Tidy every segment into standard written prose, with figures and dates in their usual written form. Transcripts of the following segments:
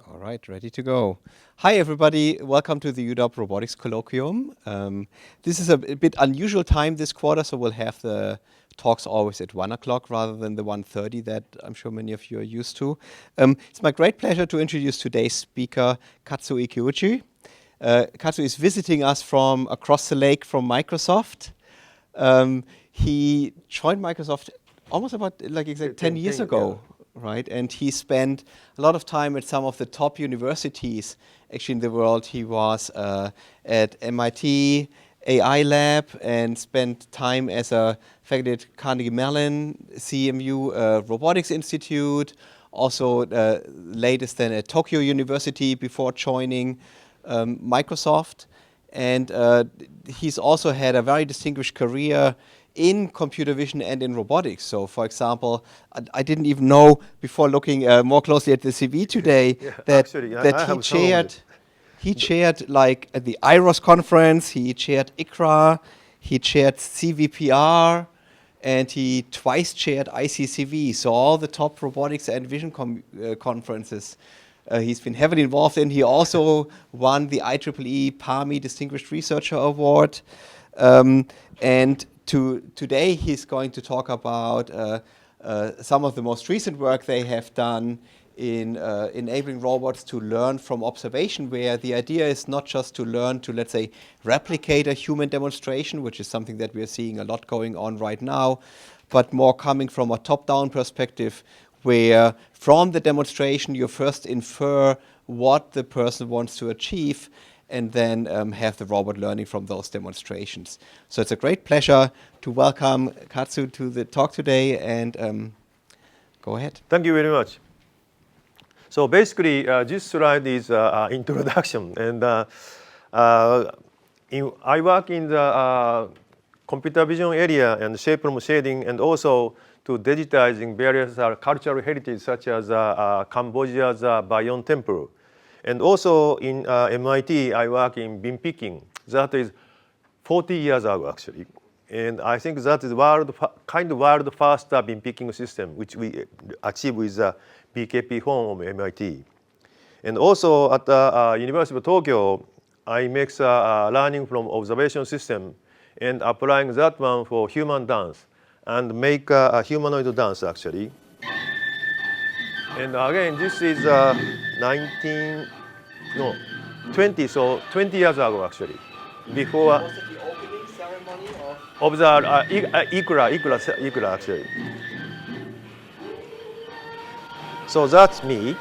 All right, ready to go. Hi, everybody. Welcome to the UW Robotics Colloquium. This is a bit unusual time this quarter, so we'll have the talks always at 1 o'clock rather than the 1:30 that I'm sure many of you are used to. It's my great pleasure to introduce today's speaker, Katsuo Ikeuchi. Katsuo is visiting us from across the lake from Microsoft. He joined Microsoft almost about like 10 years ago. Yeah. Right, and he spent a lot of time at some of the top universities actually in the world. He was at MIT AI Lab and spent time as a faculty at Carnegie Mellon, CMU Robotics Institute, also latest then at Tokyo University before joining Microsoft. And he's also had a very distinguished career in computer vision and in robotics. So, for example, I didn't even know before looking more closely at the CV today that he chaired like at the IROS conference, he chaired ICRA, he chaired CVPR, and he twice chaired ICCV. So all the top robotics and vision conferences he's been heavily involved in. He also won the IEEE PAMI Distinguished Researcher Award. And today he's going to talk about some of the most recent work they have done in enabling robots to learn from observation, where the idea is not just to learn to, let's say, replicate a human demonstration, which is something that we are seeing a lot going on right now, but more coming from a top-down perspective, where from the demonstration you first infer what the person wants to achieve, and then have the robot learning from those demonstrations. So it's a great pleasure to welcome Katsuo to the talk today, and go ahead. Thank you very much. So basically, this slide is introduction, and I work in the computer vision area and shape from shading, and also to digitizing various cultural heritage such as Cambodia's Bayon Temple. And also in MIT, I work in beam picking. That is 40 years ago, actually. And I think that is world first beam picking system, which we achieved with BKP Home of MIT. And also at the University of Tokyo, I make learning from observation system and applying that one for human dance and make a humanoid dance, actually. And again, this is 20 years ago, actually. Before Was it the opening ceremony of the ICRA, actually. So that's me.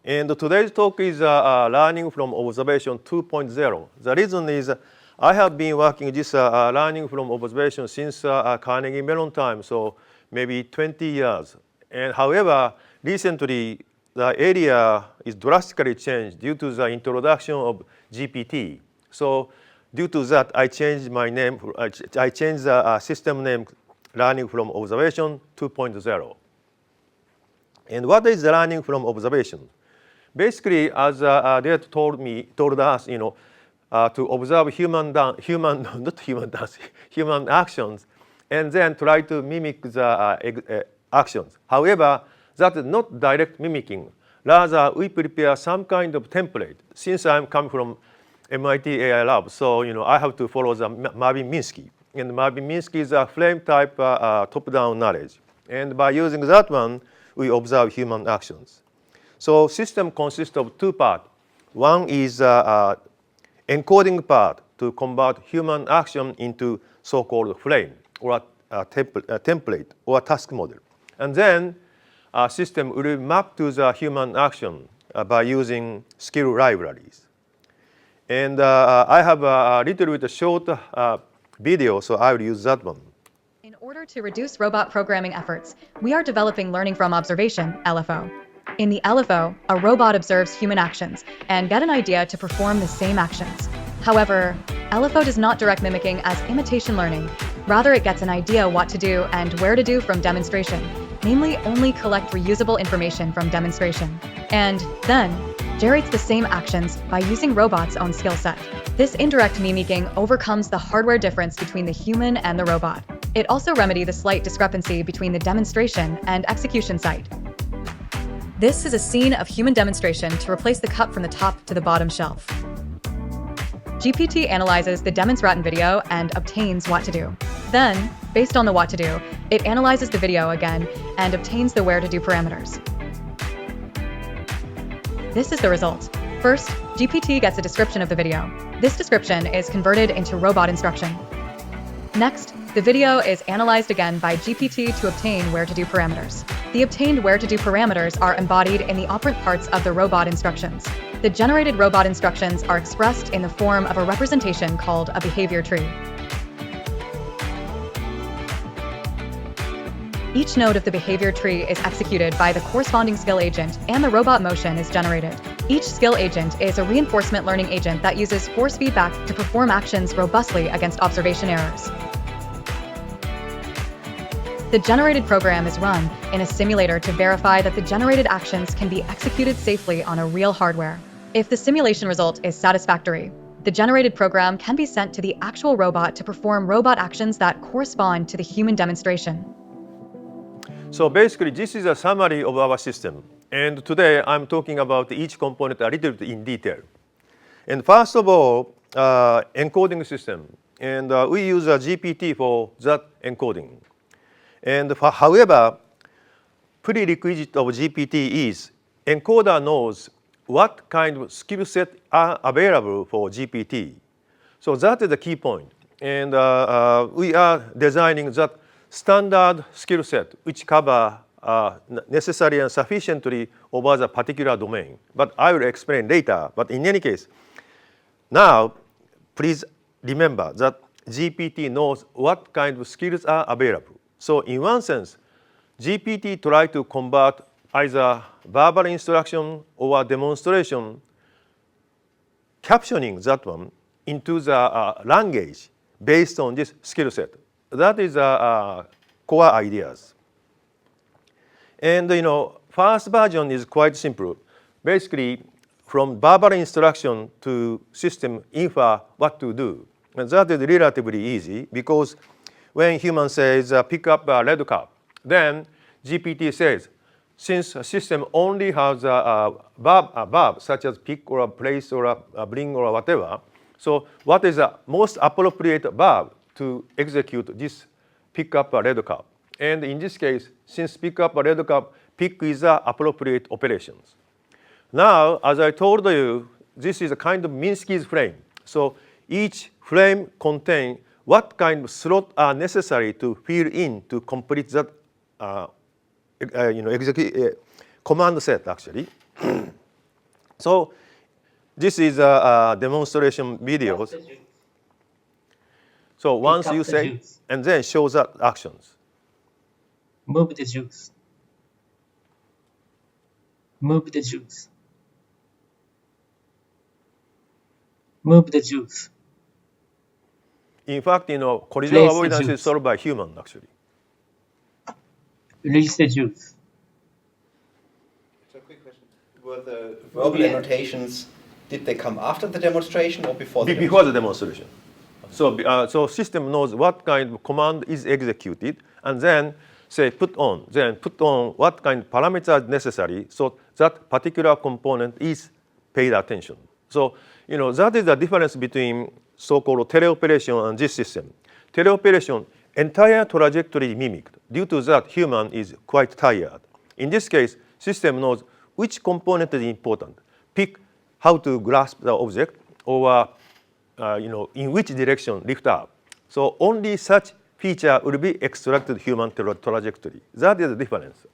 And today's talk is learning from observation 2.0. The reason is I have been working this learning from observation since Carnegie Mellon time, so maybe 20 years. And however, recently, the area is drastically changed due to the introduction of GPT. So due to that, I changed my name. I changed the system name Learning from Observation 2.0. And what is learning from observation? Basically, as they told us, to observe human actions, and then try to mimic the actions. However, that is not direct mimicking. Rather, we prepare some kind of template. Since I'm coming from MIT AI Lab, so I have to follow the Marvin-Minsky. And Marvin-Minsky is a frame type top-down knowledge. And by using that one, we observe human actions. So system consists of two parts. One is encoding part to convert human action into so-called frame or a template or a task model. And then a system will map to the human action by using skill libraries. And I have a little bit short video, so I will use that one. In order to reduce robot programming efforts, we are developing learning from observation, LFO. In the LFO, a robot observes human actions and get an idea to perform the same actions. However, LFO does not direct mimicking as imitation learning. Rather, it gets an idea what to do and where to do from demonstration, namely only collect reusable information from demonstration, and then generates the same actions by using robot's own skill set. This indirect mimicking overcomes the hardware difference between the human and the robot. It also remedies the slight discrepancy between the demonstration and execution site. This is a scene of human demonstration to replace the cup from the top to the bottom shelf. GPT analyzes the demonstration video and obtains what to do. Then, based on the what to do, it analyzes the video again and obtains the where to do parameters. This is the result. First, GPT gets a description of the video. This description is converted into robot instruction. Next, the video is analyzed again by GPT to obtain where to do parameters. The obtained where to do parameters are embodied in the operant parts of the robot instructions. The generated robot instructions are expressed in the form of a representation called a behavior tree. Each node of the behavior tree is executed by the corresponding skill agent, and the robot motion is generated. Each skill agent is a reinforcement learning agent that uses force feedback to perform actions robustly against observation errors. The generated program is run in a simulator to verify that the generated actions can be executed safely on a real hardware. If the simulation result is satisfactory, the generated program can be sent to the actual robot to perform robot actions that correspond to the human demonstration. So basically, this is a summary of our system. And today, I'm talking about each component a little bit in detail. And first of all, encoding system. And we use a GPT for that encoding. And however, prerequisite of GPT is encoder knows what kind of skill set are available for GPT. So that is the key point. And we are designing that standard skill set which cover necessary and sufficiently over the particular domain. But I will explain later. But in any case, now please remember that GPT knows what kind of skills are available. So in one sense, GPT tries to convert either verbal instruction or demonstration, captioning that one into the language based on this skill set. That is core ideas. And first version is quite simple. Basically, from verbal instruction to system infer what to do. And that is relatively easy because when human says pick up a red cup, then GPT says, since a system only has a verb such as pick or a place or a bring or whatever, so what is the most appropriate verb to execute this pick up a red cup? And in this case, since pick up a red cup, pick is the appropriate operations. Now, as I told you, this is a kind of Minsky's frame. So each frame contains what kind of slot are necessary to fill in to complete that command set actually. So this is a demonstration videos. So once you say, juice. And then shows up actions. Move the juice. Move the juice. Move the juice. In fact, collision avoidance is solved by human actually. Release the juice. So, quick question: were the verbal annotations, did they come after the demonstration or before the Before the demonstration? So system knows what kind of command is executed, and then say put on. Then put on what kind of parameters necessary, so that particular component is paid attention. So that is the difference between so-called teleoperation and this system. Teleoperation, entire trajectory mimicked. Due to that, human is quite tired. In this case, system knows which component is important. Pick how to grasp the object, or in which direction lift up. So only such feature will be extracted human trajectory. That is the difference.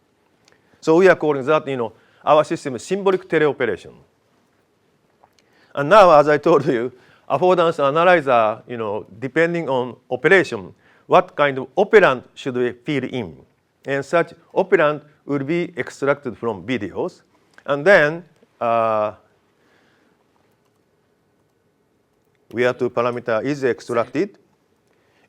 So we are calling that our system is symbolic teleoperation. And now, as I told you, affordance analyzer, depending on operation, what kind of operand should we fill in? And such operand will be extracted from videos. And then where to parameter is extracted.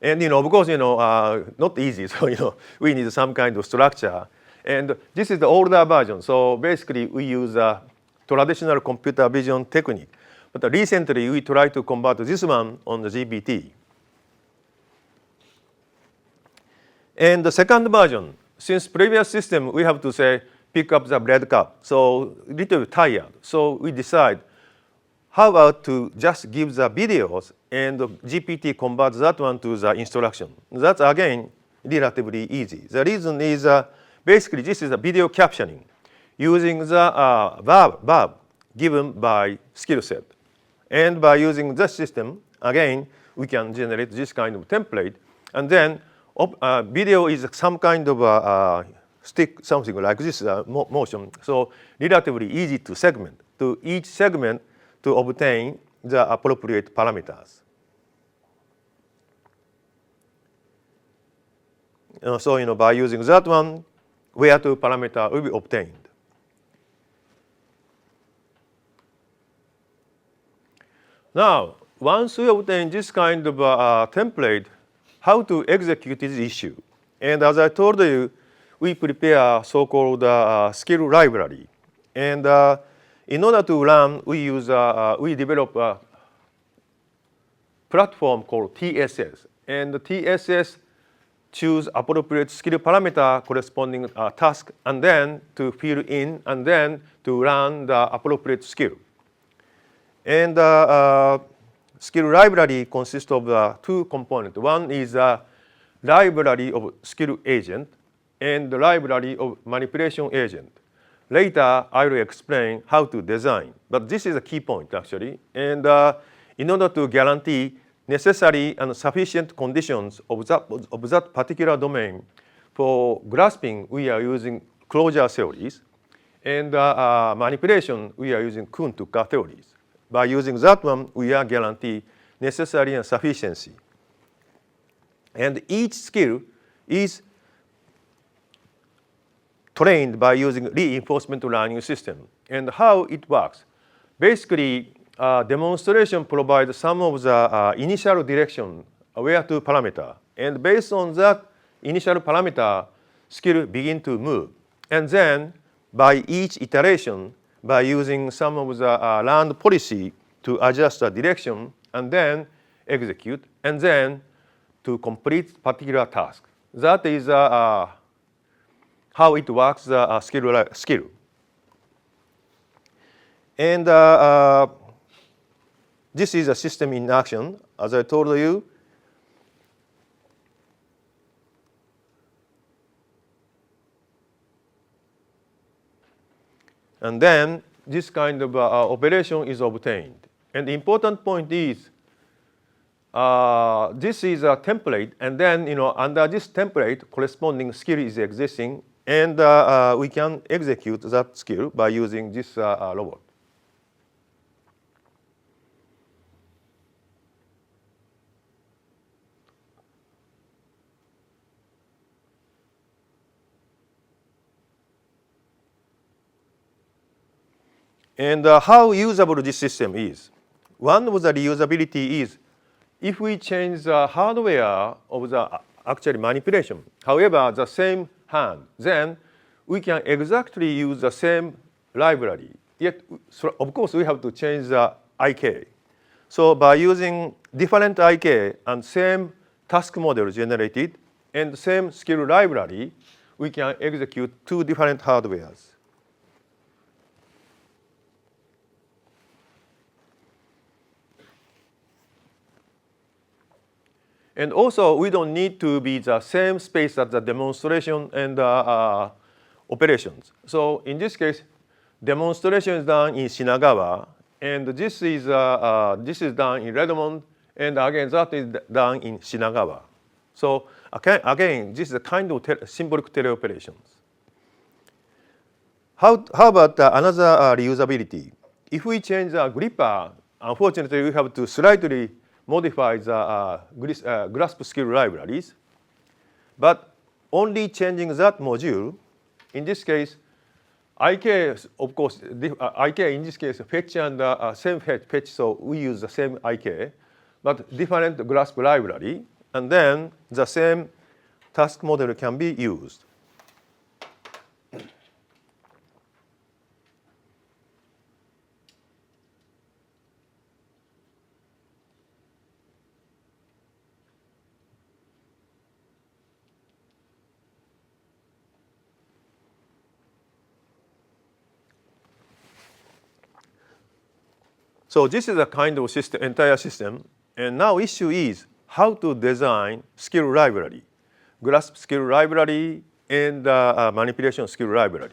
And of course, not easy. So we need some kind of structure. And this is the older version. So basically, we use a traditional computer vision technique. But recently, we try to convert this one on the GPT. And the second version, since previous system, we have to say, pick up the bread cup. So a little tired. So we decide, how about to just give the videos and GPT converts that one to the instruction. That's again relatively easy. The reason is basically this is a video captioning using the verb given by skill set. And by using this system, again, we can generate this kind of template. And then video is some kind of stick, something like this motion. So relatively easy to segment, to each segment to obtain the appropriate parameters. So by using that one, where to parameter will be obtained. Now, once we obtain this kind of template, how to execute this issue? And as I told you, we prepare so-called skill library. And in order to run, we develop a platform called TSS. And the TSS choose appropriate skill parameter corresponding task, and then to fill in, and then to run the appropriate skill. And skill library consists of two components. One is a library of skill agent and the library of manipulation agent. Later, I will explain how to design. But this is a key point, actually. And in order to guarantee necessary and sufficient conditions of that particular domain for grasping, we are using closure theories. And manipulation, we are using Kuhn-Tucker theories. By using that one, we are guarantee necessary and sufficiency. And each skill is trained by using reinforcement learning system. And how it works. Basically, demonstration provides some of the initial direction where to parameter. And based on that initial parameter, skill begin to move. And then by each iteration, by using some of the learned policy to adjust the direction and then execute, and then to complete particular task. That is how it works, skill. And this is a system in action, as I told you. And then this kind of operation is obtained. And the important point is this is a template, and then under this template, corresponding skill is existing, and we can execute that skill by using this robot. And how usable this system is. One of the reusability is if we change the hardware of the actual manipulation, however, the same hand, then we can exactly use the same library. Yet, of course, we have to change the IK. So by using different IK and same task model generated and same skill library, we can execute two different hardwares. And also, we don't need to be the same space as the demonstration and operations. So in this case, demonstration is done in Shinagawa, and this is done in Redmond, and again, that is done in Shinagawa. So again, this is a kind of symbolic teleoperations. How about another reusability? If we change the gripper, unfortunately, we have to slightly modify the grasp skill libraries, but only changing that module. In this case, IK, of course, IK in this case fetch and same fetch, so we use the same IK, but different grasp library, and then the same task model can be used. So this is a kind of system, entire system. And now issue is how to design skill library, grasp skill library, and manipulation skill library.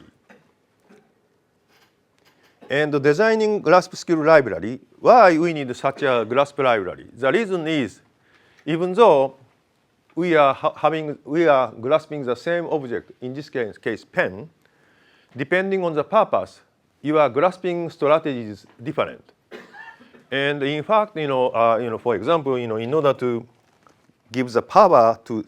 And designing grasp skill library, why we need such a grasp library? The reason is, even though we are grasping the same object, in this case pen, depending on the purpose, your grasping strategy is different. And in fact, for example, in order to give the power to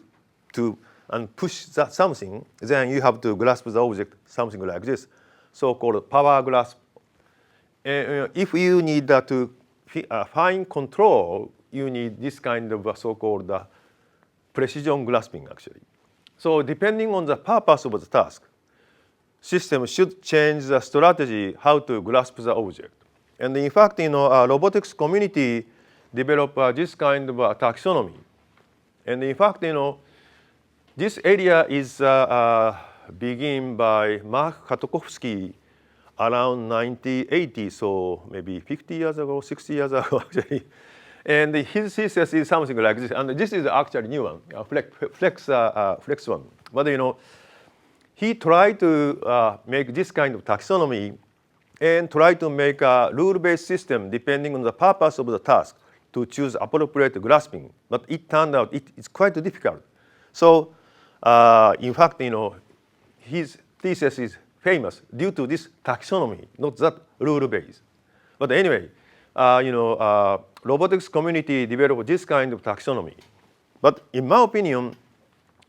and push something, then you have to grasp the object something like this, so-called power grasp. And if you need to fine control, you need this kind of so-called precision grasping, actually. So depending on the purpose of the task, system should change the strategy how to grasp the object. And in fact, robotics community develop this kind of taxonomy. And in fact, this area is begun by Mark Katokovsky around 1980, so maybe 50 years ago, 60 years ago, actually. And his thesis is something like this. And this is actually new one, flex one. But he tried to make this kind of taxonomy and try to make a rule-based system depending on the purpose of the task to choose appropriate grasping. But it turned out it's quite difficult. So in fact, his thesis is famous due to this taxonomy, not that rule-based. But anyway, robotics community developed this kind of taxonomy. But in my opinion,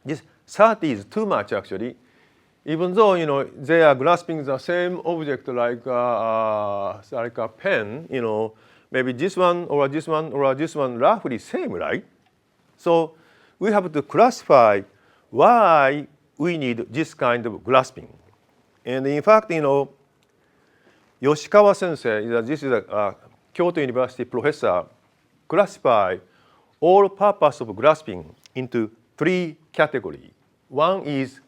this 30 is too much, actually. Even though they are grasping the same object like a pen, maybe this one or this one or this one roughly same, right? So we have to classify why we need this kind of grasping. And in fact, Yoshikawa sensei, this is a Kyoto University professor, classify all purpose of grasping into 3 categories. One is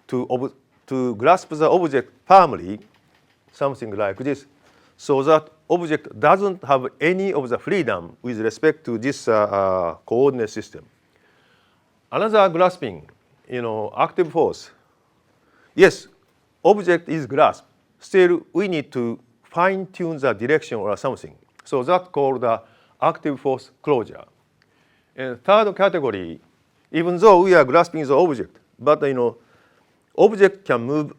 to grasp the object firmly, something like this, so that object doesn't have any of the freedom with respect to this coordinate system. Another grasping, active force. Yes, object is grasped. Still, we need to fine-tune the direction or something. So that's called the active force closure. And third category, even though we are grasping the object, but object can move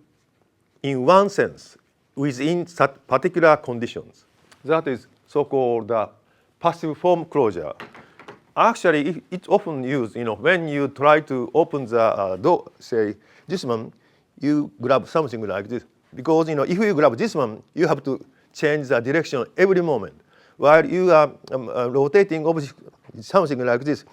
in one sense within particular conditions. That is so-called passive form closure. Actually, it's often used, when you try to open the door, say this one, you grab something like this. Because if you grab this one, you have to change the direction every moment. While you are rotating object, something like this.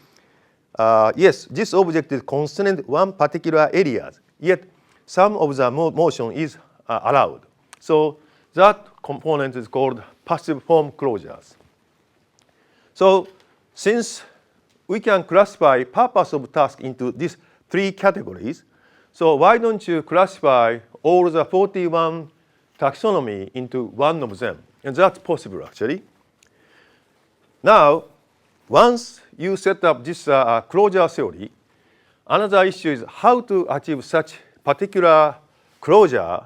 Yes, this object is constrained one particular area, yet some of the motion is allowed. So that component is called passive form closures. So since we can classify purpose of task into these 3 categories, so why don't you classify all the 41 taxonomy into one of them? And that's possible, actually. Now, once you set up this closure theory, another issue is how to achieve such particular closure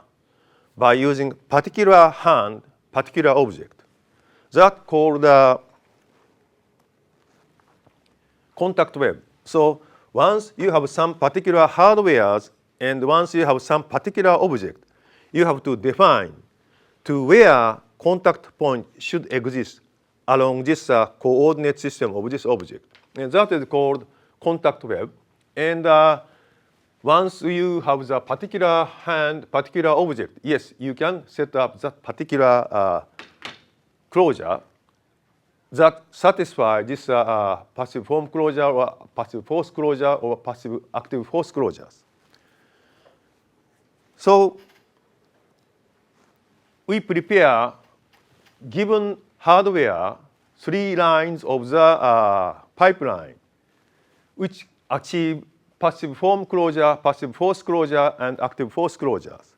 by using particular hand, particular object. That's called contact web. So once you have some particular hardwares and once you have some particular object, you have to define to where contact point should exist along this coordinate system of this object. And that is called contact web. And once you have the particular hand, particular object, yes, you can set up that particular closure that satisfies this passive form closure or passive force closure or passive active force closures. So we prepare, given hardware, 3 lines of the pipeline, which achieve passive form closure, passive force closure, and active force closures.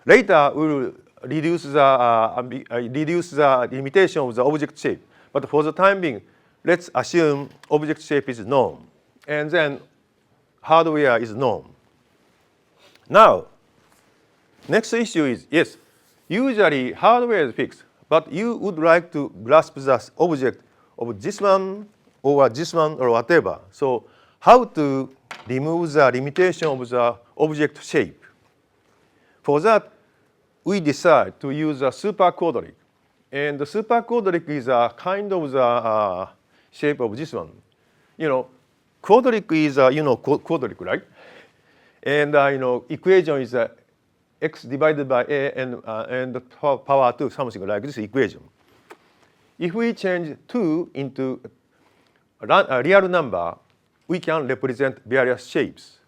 Later, we will reduce the limitation of the object shape. But for the time being, let's assume object shape is known, and then hardware is known. Now, next issue is, yes, usually hardware is fixed, but you would like to grasp the object of this one or whatever. So how to remove the limitation of the object shape? For that, we decide to use a superquadratic. And the superquadratic is a kind of the shape of this one. Quadratic is, quadratic, right? And, equation is x divided by a and the power 2, something like this equation. If we change 2 into a real number, we can represent various shapes.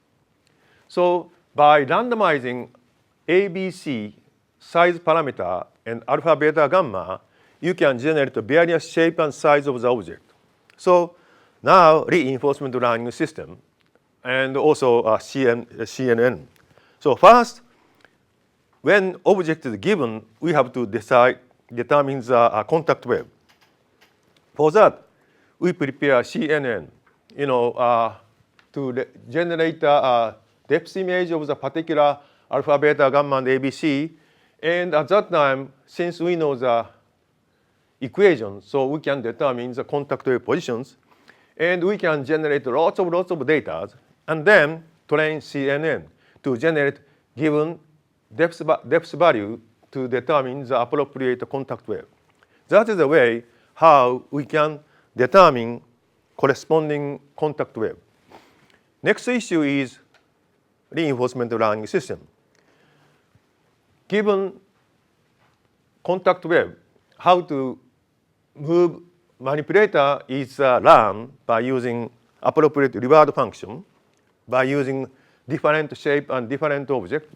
So by randomizing ABC size parameter and alpha, beta, gamma, you can generate various shape and size of the object. So now reinforcement learning system and also CNN. So first, when object is given, we have to determine the contact wave. For that, we prepare CNN, to generate a depth image of the particular alpha, beta, gamma, and ABC. And at that time, since we know the equation, so we can determine the contact wave positions, and we can generate lots of data, and then train CNN to generate given depth value to determine the appropriate contact wave. That is the way how we can determine corresponding contact wave. Next issue is reinforcement learning system. Given contact wave, how to move manipulator is learned by using appropriate reward function, by using different shape and different object.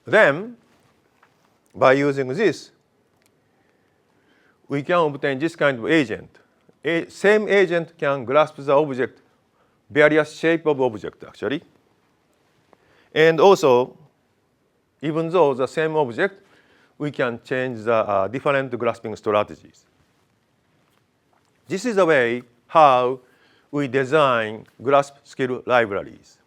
Then, by using this, we can obtain this kind of agent. Same agent can grasp the object, various shape of object actually. And also, even though the same object, we can change the different grasping strategies. This is the way how we design grasp skill libraries.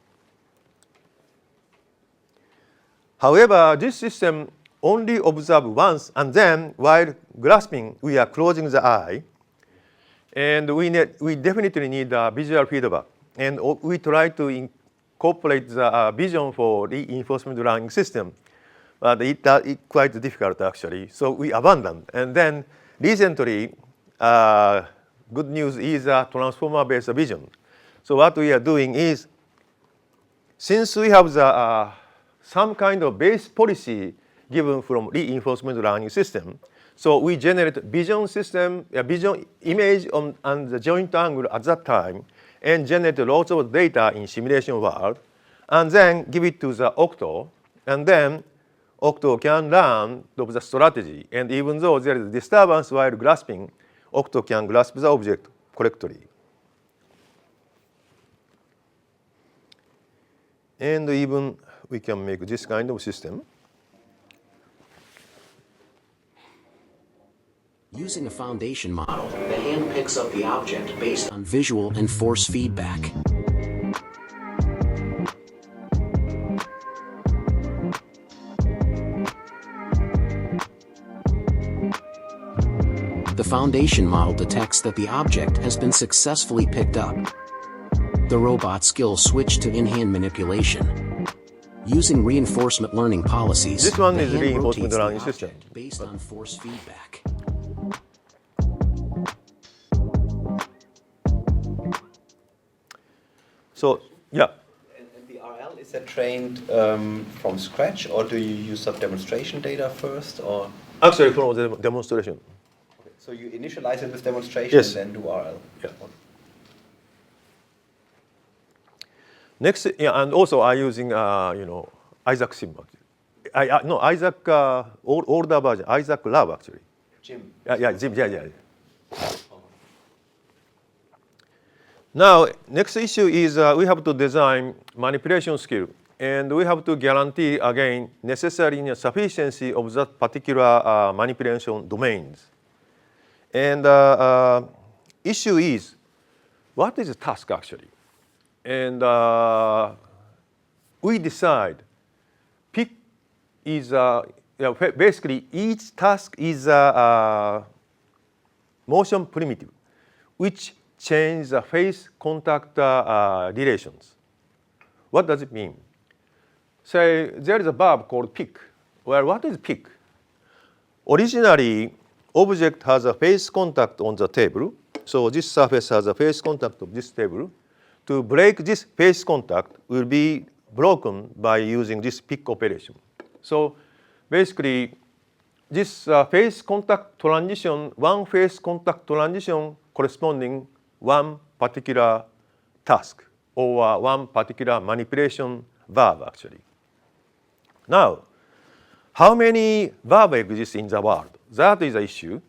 However, this system only observes once, and then while grasping, we are closing the eye. And we definitely need visual feedback. And we try to incorporate the vision for reinforcement learning system. But it's quite difficult, actually. So we abandoned. And then recently, good news is a transformer-based vision. So what we are doing is, since we have the some kind of base policy given from reinforcement learning system, so we generate vision system, a vision image on the joint angle at that time, and generate lots of data in simulation world, and then give it to the Octo, and then Octo can learn of the strategy. And even though there is disturbance while grasping, Octo can grasp the object correctly. And even we can make this kind of system. Using a foundation model, the hand picks up the object based on visual and force feedback. The foundation model detects that the object has been successfully picked up. The robot skills switch to in-hand manipulation. Using reinforcement learning policies, this one the is hand reinforcement rotates the learning system. object based on force feedback. So, yeah. And the RL, is that trained from scratch, or do you use some demonstration data first, or? Actually, from the demonstration. Okay. So you initialize it with demonstration, Yes. and then do RL? Yeah. Next, yeah, and also I'm using, Isaac Sim. No, Isaac, older version, Isaac Lab, actually. Jim. Yeah, Jim, yeah. Now, next issue is we have to design manipulation skill. And we have to guarantee, again, necessary sufficiency of that particular manipulation domains. And issue is, what is a task actually? And we decide, pick is, basically each task is a motion primitive, which changes the face contact relations. What does it mean? Say there is a verb called pick. Well, what is pick? Originally, object has a face contact on the table. So this surface has a face contact of this table. To break this face contact will be broken by using this pick operation. So basically, this face contact transition, one face contact transition corresponding one particular task or one particular manipulation verb actually. Now, how many verbs exist in the world? That is the issue.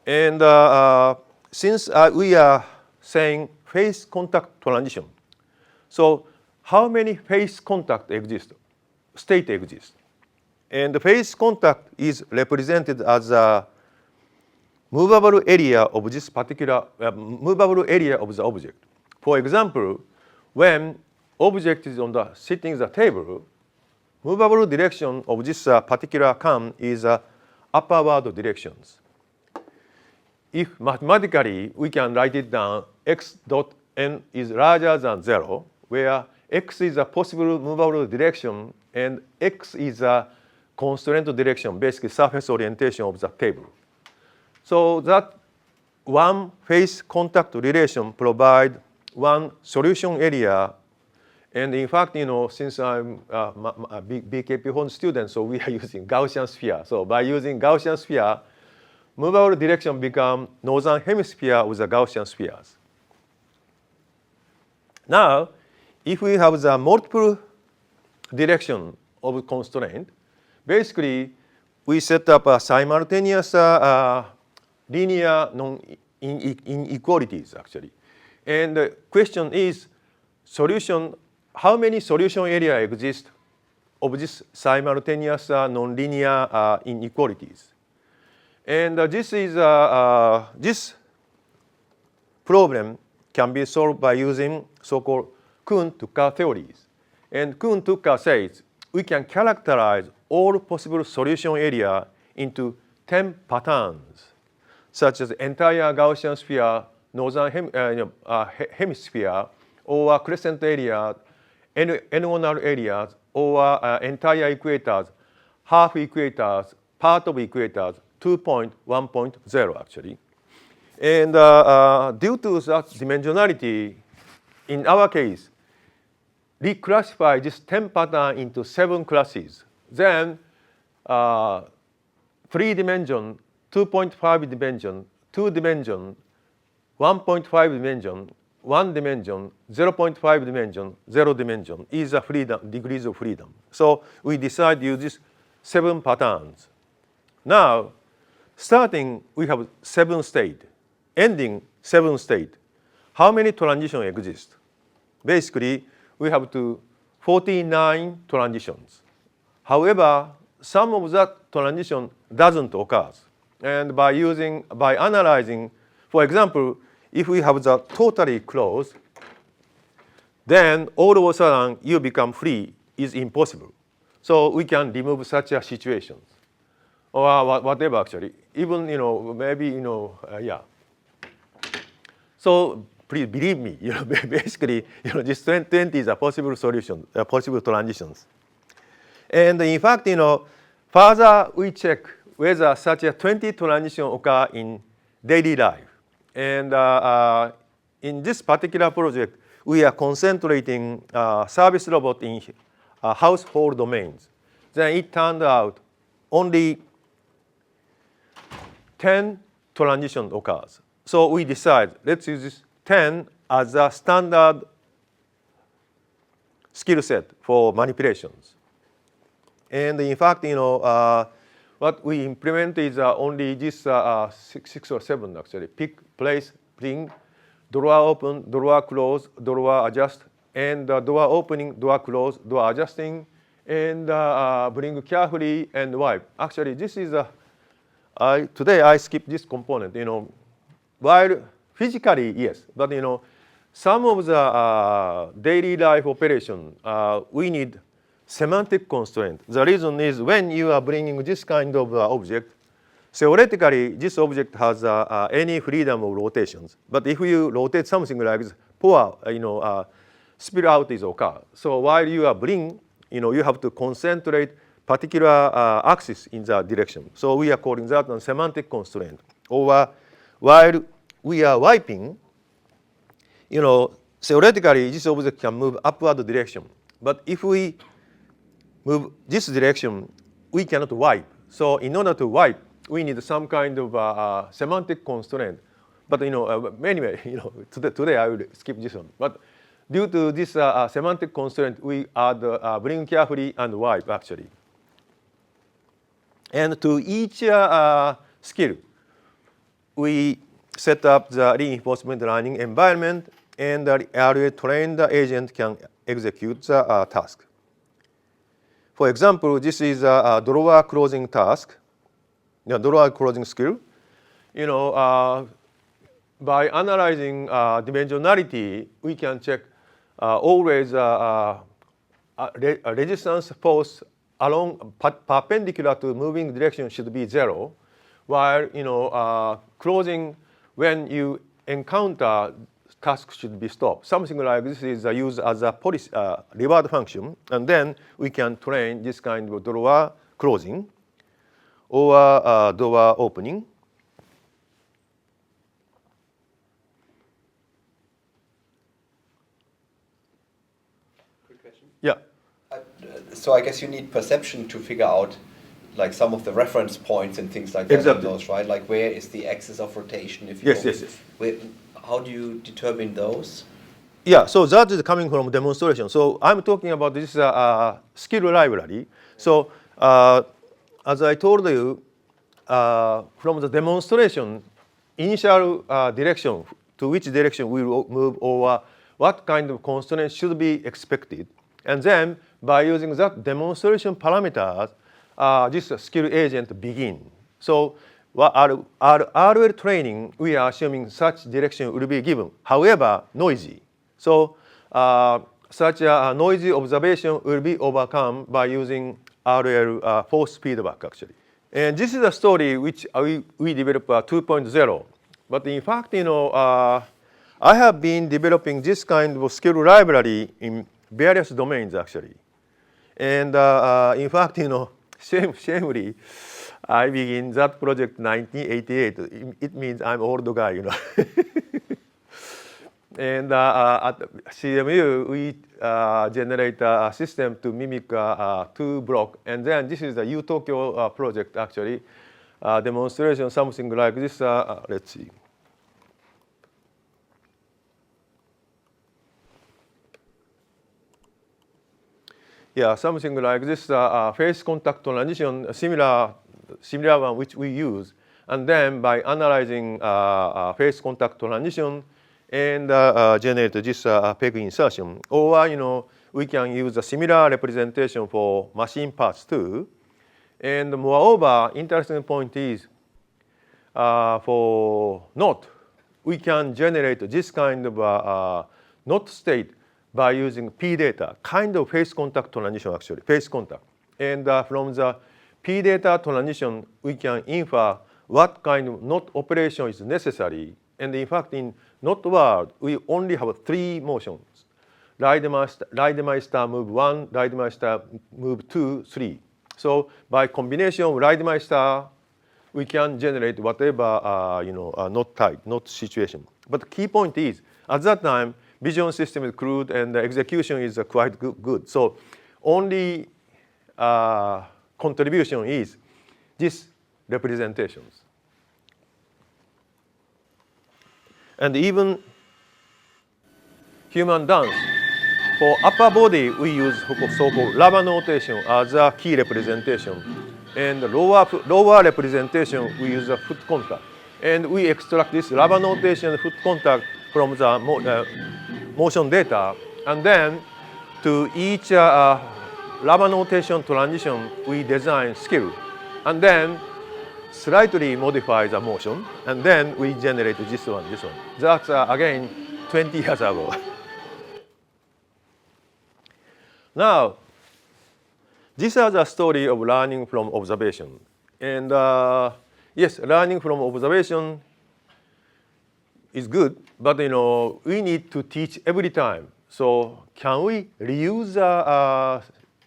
And since we are saying face contact transition, so how many face contact exist, state exists? And the face contact is represented as a movable area of this particular movable area of the object. For example, when object is on the sitting the table, movable direction of this particular cam is upward directions. If mathematically we can write it down, x dot n is larger than 0, where x is a possible movable direction and x is a constraint direction, basically surface orientation of the table. So that one face contact relation provide one solution area. And in fact, since I'm a BKP Horn student, so we are using Gaussian sphere. So by using Gaussian sphere, movable direction become northern hemisphere with the Gaussian spheres. Now, if we have the multiple direction of constraint, basically we set up a simultaneous linear inequalities actually. And the question is, solution, how many solution area exist of this simultaneous nonlinear inequalities? And this is this problem can be solved by using so-called Kuhn-Tucker theories. And Kuhn-Tucker says we can characterize all possible solution area into 10 patterns, such as entire Gaussian sphere, northern hemisphere, or crescent area, n-gonal areas, or entire equators, half equators, part of equators, 2.1.0 actually. And due to that dimensionality, in our case, we classify this 10 pattern into 7 classes. Then 3 dimension, 2.5 dimension, 2 dimension, 1.5 dimension, 1 dimension, 0.5 dimension, 0 dimension is a freedom, degrees of freedom. So we decide to use these 7 patterns. Now, starting, we have 7 state, ending 7 state. How many transitions exist? Basically, we have 49 transitions. However, some of that transition doesn't occur. And by analyzing, for example, if we have the totally closed, then all of a sudden you become free is impossible. So we can remove such a situations. Or whatever actually. Even, maybe, yeah. So please believe me, basically, this 20 is a possible solution, possible transitions. And in fact, further we check whether such a 20 transition occur in daily life. And in this particular project, we are concentrating service robot in household domains. Then it turned out only 10 transition occurs. So we decide, let's use this 10 as a standard skill set for manipulations. And in fact, what we implement is only this 6 or 7 actually. Pick, place, bring, drawer open, drawer close, drawer adjust, and door opening, door close, door adjusting, and bring carefully and wipe. Actually, this is today I skip this component. While physically yes, but some of the daily life operation we need semantic constraint. The reason is when you are bringing this kind of object, theoretically this object has any freedom of rotations. But if you rotate something like this, poor spill out is occur. So while you are bringing, you have to concentrate particular axis in that direction. So we are calling that a semantic constraint. Or while we are wiping, theoretically this object can move upward direction. But if we move this direction, we cannot wipe. So in order to wipe, we need some kind of semantic constraint. But anyway, today I will skip this one. But due to this semantic constraint, we add bring carefully and wipe actually. And to each skill, we set up the reinforcement learning environment, and the RA trained agent can execute the task. For example, this is a drawer closing task, drawer closing skill. By analyzing dimensionality, we can check always resistance force along perpendicular to moving direction should be 0, while closing when you encounter task should be stopped. Something like this is used as a policy reward function, and then we can train this kind of drawer closing or door opening. Quick question. Yeah. So I guess you need perception to figure out like some of the reference points and things like that. Exactly. Those, right? Like where is the axis of rotation? If Yes, yes. How do you determine those? Yeah, so that is coming from demonstration. So I'm talking about this skill library. So as I told you, from the demonstration, initial direction to which direction we will move or what kind of constraints should be expected. And then by using that demonstration parameters, this skill agent begin. So our RL training, we are assuming such direction will be given. However, noisy. So such a noisy observation will be overcome by using RL force feedback actually. And this is a story which we developed 2.0. But in fact, I have been developing this kind of skill library in various domains actually. And in fact, shamefully, I began that project 1988. It means I'm old guy, And at CMU, we generate a system to mimic 2 block. And then this is the UTokyo project, actually. Demonstration, something like this. Let's see. Yeah, something like this face contact transition, similar one which we use. And then by analyzing face contact transition and generate this peg insertion. Or, we can use a similar representation for machine parts too. And moreover, interesting point is for knot, we can generate this kind of knot state by using P data, kind of face contact transition actually, face contact. And from the P data transition, we can infer what kind of knot operation is necessary. And in fact, in knot world, we only have 3 motions. Reidemeister move 1, Reidemeister move 2, 3. So by combination of Reidemeister, we can generate whatever knot type, knot situation. But the key point is, at that time, vision system is crude and the execution is quite good. So only contribution is these representations. And even human dance, for upper body, we use so-called rubber notation as a key representation. And lower representation, we use a foot contact. And we extract this rubber notation foot contact from the motion data And then to each Lama notation transition, we design skill. And then slightly modify the motion. And then we generate this one, this one. That's again 20 years ago. Now, these are the story of learning from observation. And yes, learning from observation is good, but we need to teach every time. So can we reuse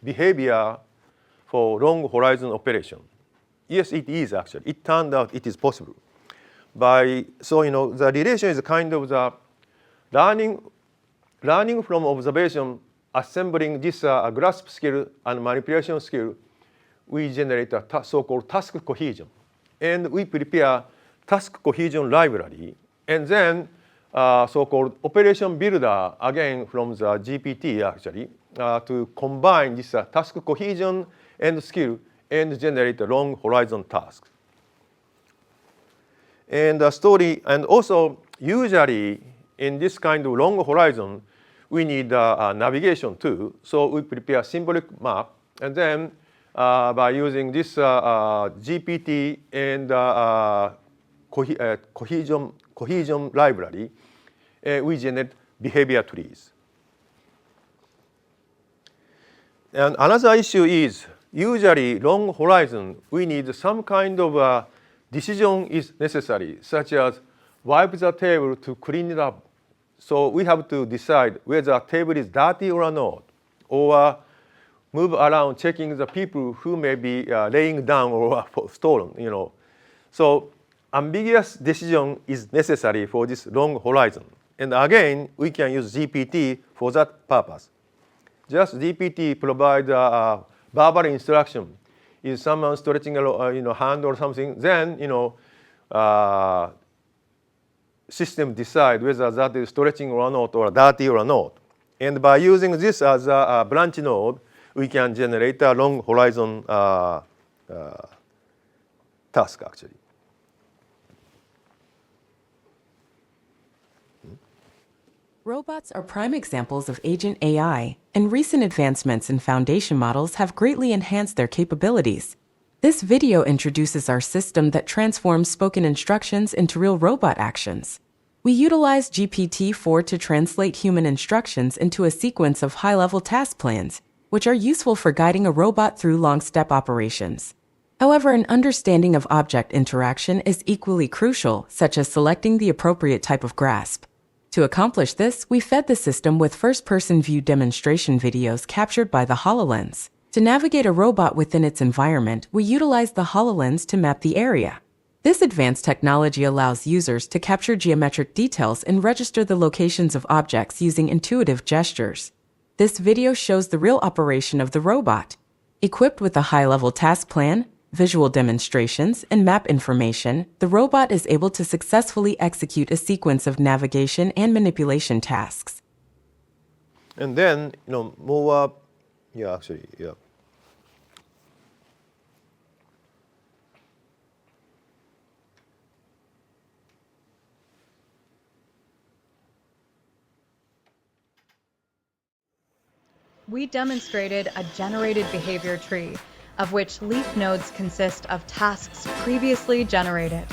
behavior for long horizon operation? Yes, it is actually. It turned out it is possible. So the relation is kind of the learning from observation, assembling this grasp skill and manipulation skill, we generate a so-called task cohesion. And we prepare task cohesion library. And then so-called operation builder, again from the GPT actually, to combine this task cohesion and skill and generate a long horizon task. And the story, and also usually in this kind of long horizon, we need navigation too. So we prepare symbolic map, and then by using this GPT and cohesion library, we generate behavior trees. And another issue is usually long horizon, we need some kind of decision is necessary, such as wipe the table to clean it up. So we have to decide whether the table is dirty or not, or move around checking the people who may be laying down or stolen. So ambiguous decision is necessary for this long horizon. And again, we can use GPT for that purpose. Just GPT provides a verbal instruction. Is someone stretching a hand or something? Then system decide whether that is stretching or not, or dirty or not. And by using this as a branch node, we can generate a long horizon task actually. Robots are prime examples of agent AI, and recent advancements in foundation models have greatly enhanced their capabilities. This video introduces our system that transforms spoken instructions into real robot actions. We utilize GPT-4 to translate human instructions into a sequence of high-level task plans, which are useful for guiding a robot through long-step operations. However, an understanding of object interaction is equally crucial, such as selecting the appropriate type of grasp. To accomplish this, we fed the system with first-person view demonstration videos captured by the HoloLens. To navigate a robot within its environment, we utilize the HoloLens to map the area. This advanced technology allows users to capture geometric details and register the locations of objects using intuitive gestures. This video shows the real operation of the robot. Equipped with a high-level task plan, visual demonstrations, and map information, the robot is able to successfully execute a sequence of navigation and manipulation tasks. And then, more, We demonstrated a generated behavior tree, of which leaf nodes consist of tasks previously generated.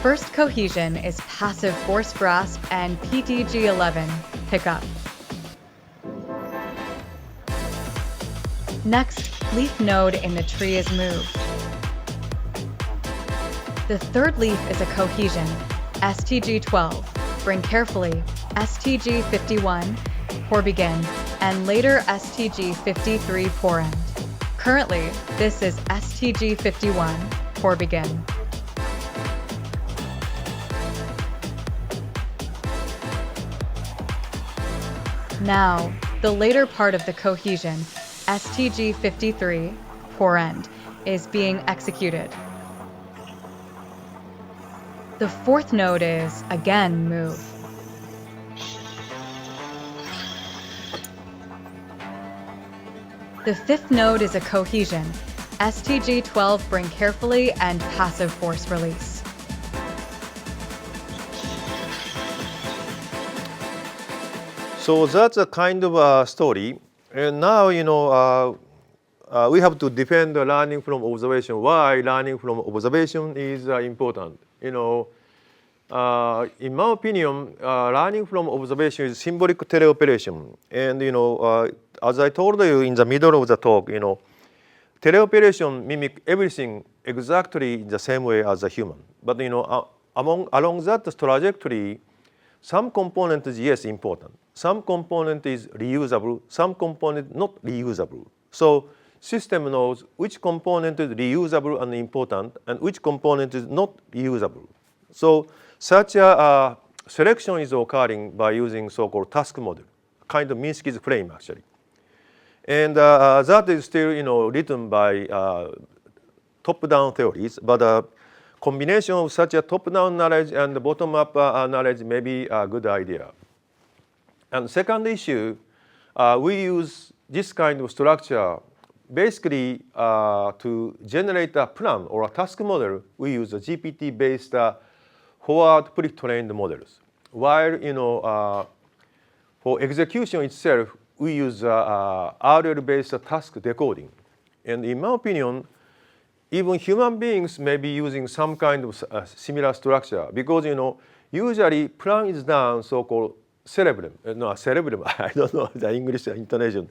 First cohesion is passive force grasp and PTG11 pickup. Next, leaf node in the tree is moved. The third leaf is a cohesion, STG12, bring carefully, STG51, pour begin, and later STG53 pour end. Currently, this is STG51 pour begin. Now, the later part of the cohesion, STG53 pour end, is being executed. The fourth node is, again, move. The fifth node is a cohesion, STG12 bring carefully and passive force release. So that's a kind of a story. And now, we have to defend the learning from observation. Why learning from observation is important? In my opinion, learning from observation is symbolic teleoperation. And, as I told you in the middle of the talk, teleoperation mimic everything exactly the same way as a human. But, along that trajectory, some component is, yes, important. Some component is reusable, some component not reusable. So system knows which component is reusable and important and which component is not reusable. So such a selection is occurring by using so-called task model, kind of Minsky's frame actually. And that is still written by top-down theories, but a combination of such a top-down knowledge and bottom-up knowledge may be a good idea. And second issue, we use this kind of structure basically to generate a plan or a task model. We use a GPT-based forward pre-trained models. While for execution itself, we use RL-based task decoding. And in my opinion, even human beings may be using some kind of similar structure because usually plan is done so-called cerebrum. Cerebrum. I don't know the English intonation.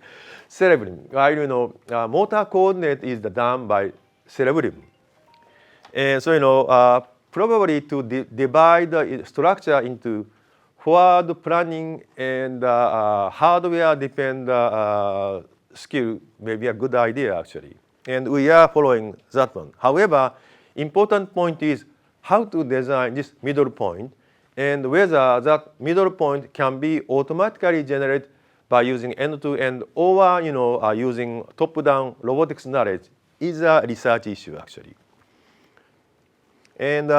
Cerebrum. While motor coordinate is done by cerebrum. And so probably to divide the structure into forward planning and hardware depend skill may be a good idea actually. And we are following that one. However, important point is how to design this middle point and whether that middle point can be automatically generated by using end-to-end or using top-down robotics knowledge is a research issue actually. And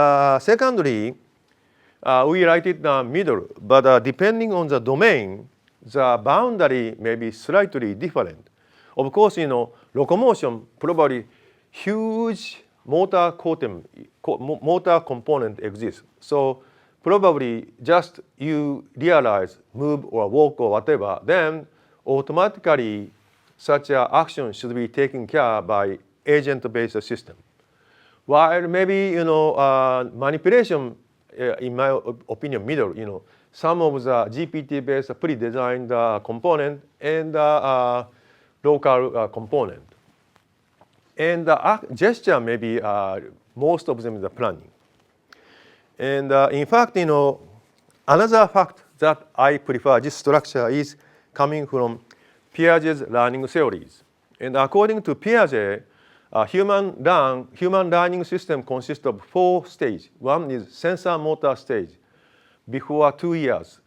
secondly, we write it down middle, but depending on the domain, the boundary may be slightly different. Of course, locomotion probably huge motor component exists. So probably just you realize move or walk or whatever, then automatically such an action should be taken care by agent-based system. While maybe manipulation, in my opinion, middle. Some of the GPT-based pre-designed component and local component. And gesture maybe most of them is the planning. And in fact, another fact that I prefer this structure is coming from Piaget's learning theories. And according to Piaget, human learning system consists of 4 stages. One is sensor motor stage before 2 years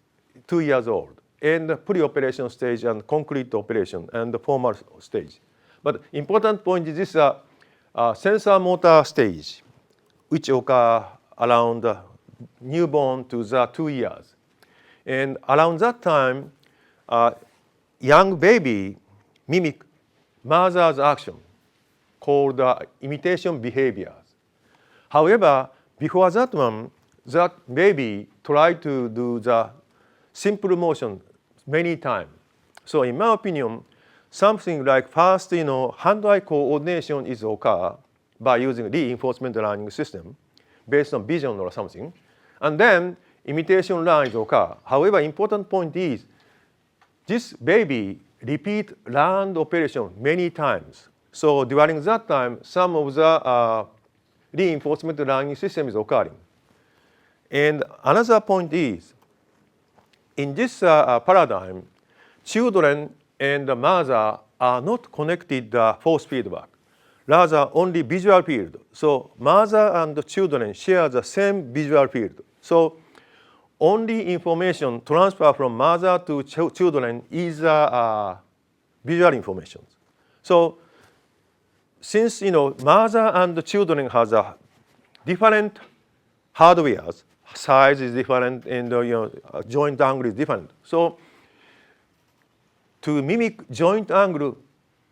old, and pre-operation stage and concrete operation and the formal stage. But important point is this sensor motor stage, which occur around newborn to the 2 years. And around that time, young baby mimic mother's action called imitation behaviors. However, before that one, that baby tried to do the simple motion many times. So in my opinion, something like first, hand-eye coordination is occur by using reinforcement learning system based on vision or something. And then imitation lines occur. However, important point is this baby repeat learned operation many times. So during that time, some of the reinforcement learning system is occurring. And another point is, in this paradigm, children and the mother are not connected force feedback, rather only visual field. So mother and the children share the same visual field. So only information transfer from mother to children is visual information. So since mother and the children has a different hardwares, size is different, and joint angle is different. So to mimic joint angle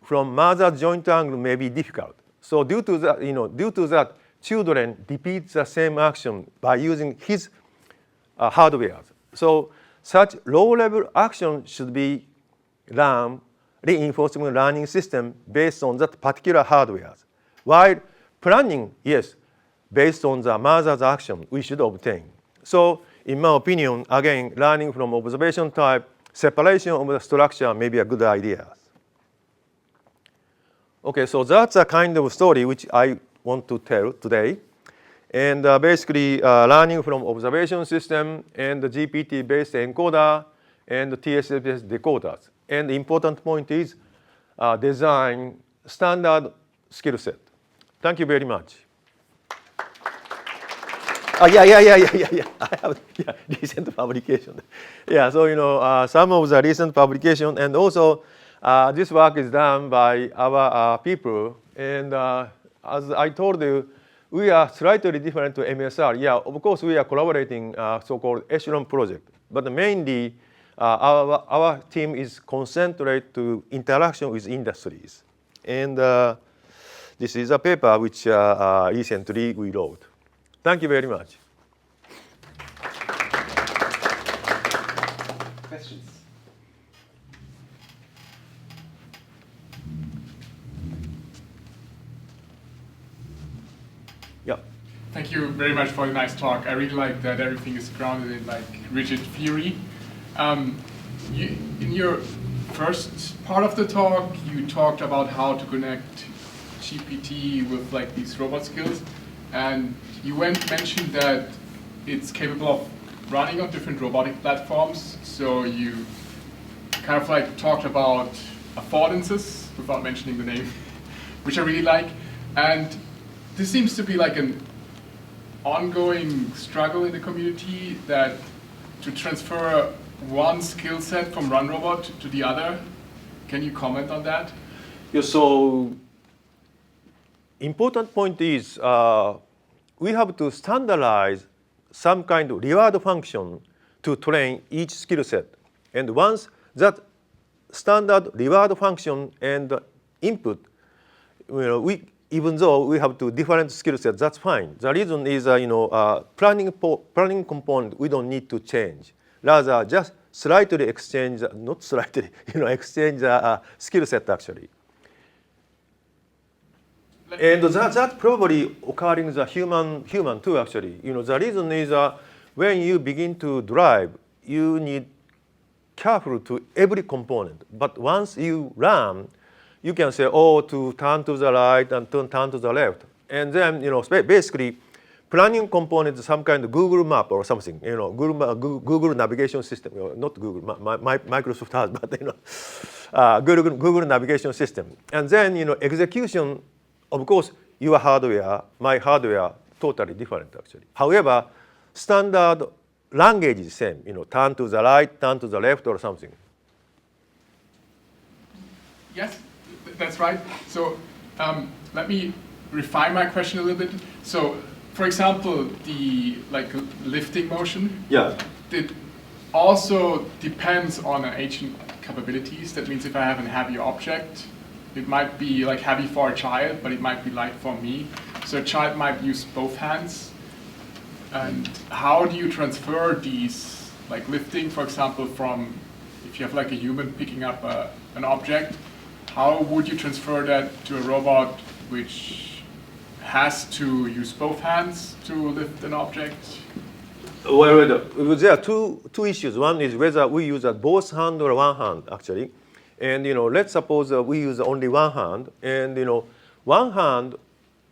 from mother's joint angle may be difficult. So due to that, children repeat the same action by using his hardware. So such low-level action should be reinforcement learning system based on that particular hardware. While planning, yes, based on the mother's action we should obtain. So in my opinion, again, learning from observation type, separation of the structure may be a good idea. Okay, so that's a kind of story which I want to tell today. And basically, learning from observation system and the GPT-based encoder and the TSS-based decoders. And the important point is design standard skill set. Thank you very much. Yeah. I have recent publication. Yeah, so some of the recent publication, and also this work is done by our people. And as I told you, we are slightly different to MSR. Yeah, of course we are collaborating so-called Echelon project, but mainly our team is concentrated to interaction with industries. And this is a paper which recently we wrote. Thank you very much. Questions? Yeah. Thank you very much for the nice talk. I really like that everything is grounded in like rigid theory. In your first part of the talk, you talked about how to connect GPT with like these robot skills, and you mentioned that it's capable of running on different robotic platforms. So you kind of like talked about affordances without mentioning the name, which I really like. And this seems to be like an ongoing struggle in the community that to transfer one skill set from one robot to the other. Can you comment on that? Yeah, so important point is we have to standardize some kind of reward function to train each skill set. And once that standard reward function and input, even though we have two different skill sets, that's fine. The reason is, planning component we don't need to change. Rather, just slightly exchange, not slightly, exchange skill set actually. And that probably occurring the human too actually. The reason is when you begin to drive, you need careful to every component. But once you run, you can say, oh, to turn to the right and turn to the left. And then, basically, planning component is some kind of Google map or something, Google navigation system, not Google, Microsoft has, but, Google navigation system. And then, execution, of course, your hardware, my hardware, totally different actually. However, standard language is same, turn to the right, turn to the left or something. Yes, that's right. So let me refine my question a little bit. So, for example, the lifting motion. Yeah. It also depends on an agent capabilities. That means if I have a heavy object, it might be heavy for a child, but it might be light for me. So a child might use both hands. And how do you transfer these, lifting, for example, from if you have a human picking up an object, how would you transfer that to a robot which has to use both hands to lift an object? Well, there are two issues. One is whether we use both hand or one hand, actually. And let's suppose we use only one hand. And one hand,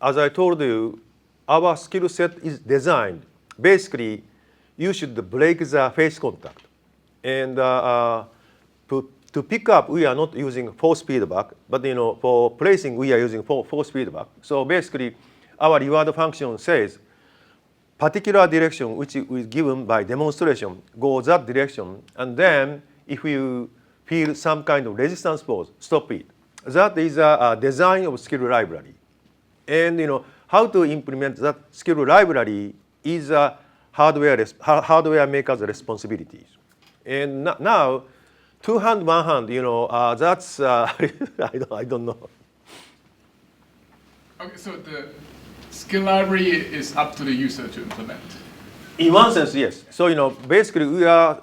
as I told you, our skill set is designed. Basically, you should break the face contact. And to pick up, we are not using force feedback, but for placing, we are using force feedback. So basically, our reward function says particular direction which is given by demonstration, go that direction, and then if you feel some kind of resistance force, stop it. That is a design of skill library. And how to implement that skill library is hardware maker's responsibilities. And now, two hand, one hand, that's I don't know. Okay, so the skill library is up to the user to implement. In one sense, yes. So basically we are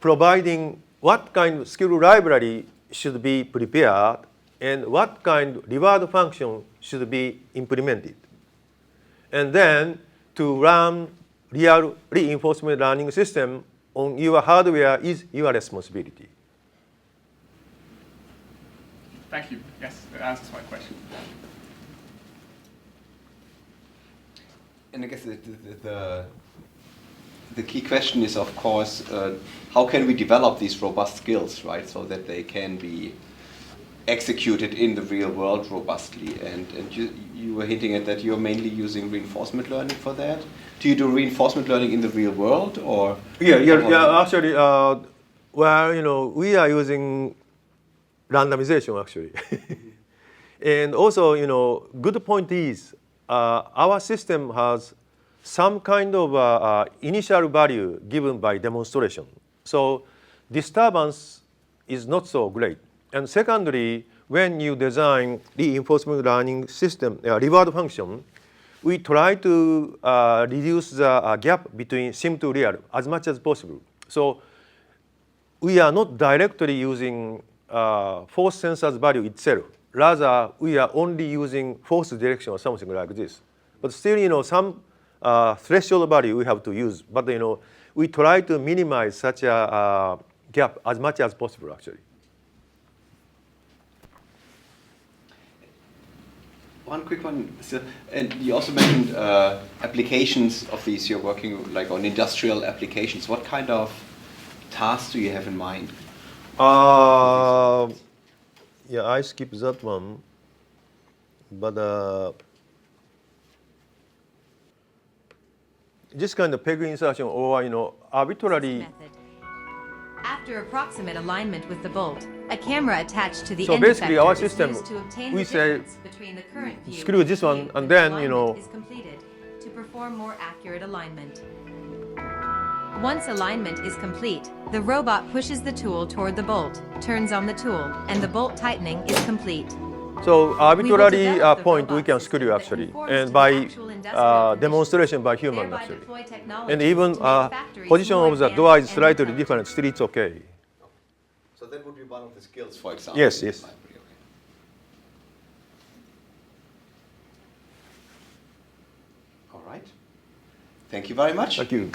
providing what kind of skill library should be prepared and what kind of reward function should be implemented. And then to run real reinforcement learning system on your hardware is your responsibility. Thank you. Yes, that answers my question. And I guess the key question is, of course, how can we develop these robust skills, right, so that they can be executed in the real world robustly? And you were hinting at that you're mainly using reinforcement learning for that. Do you do reinforcement learning in the real world, or? Yeah. Actually, well, we are using randomization actually, and also, good point is our system has some kind of initial value given by demonstration. So disturbance is not so great. And secondly, when you design reinforcement learning system, reward function, we try to reduce the gap between sim to real as much as possible. So we are not directly using force sensor's value itself. Rather, we are only using force direction or something like this. But still, some threshold value we have to use. But we try to minimize such a gap as much as possible, actually. One quick one, so, and you also mentioned applications of these. You're working like on industrial applications. What kind of tasks do you have in mind? Yeah, I skipped that one. But this kind of peg insertion or arbitrary. Method. After approximate alignment with the bolt, a camera attached to the So end basically, effector our is system, used to obtain we the say, difference between the current view screw this one, view and when then, alignment is completed to perform more accurate alignment. Once alignment is complete, the robot pushes the tool toward the bolt, turns on the tool, and the bolt tightening is complete. So arbitrary develop the point we robot can system screw that actually, conforms to and the by actual industrial conditions, demonstration by human thereby actually. deploy technology And even to make factories position more of the door is advanced and slightly intelligent. different, still it's okay. So that would be one of the skills, for example. Yes, yes. Okay. All right. Thank you very much. Thank you.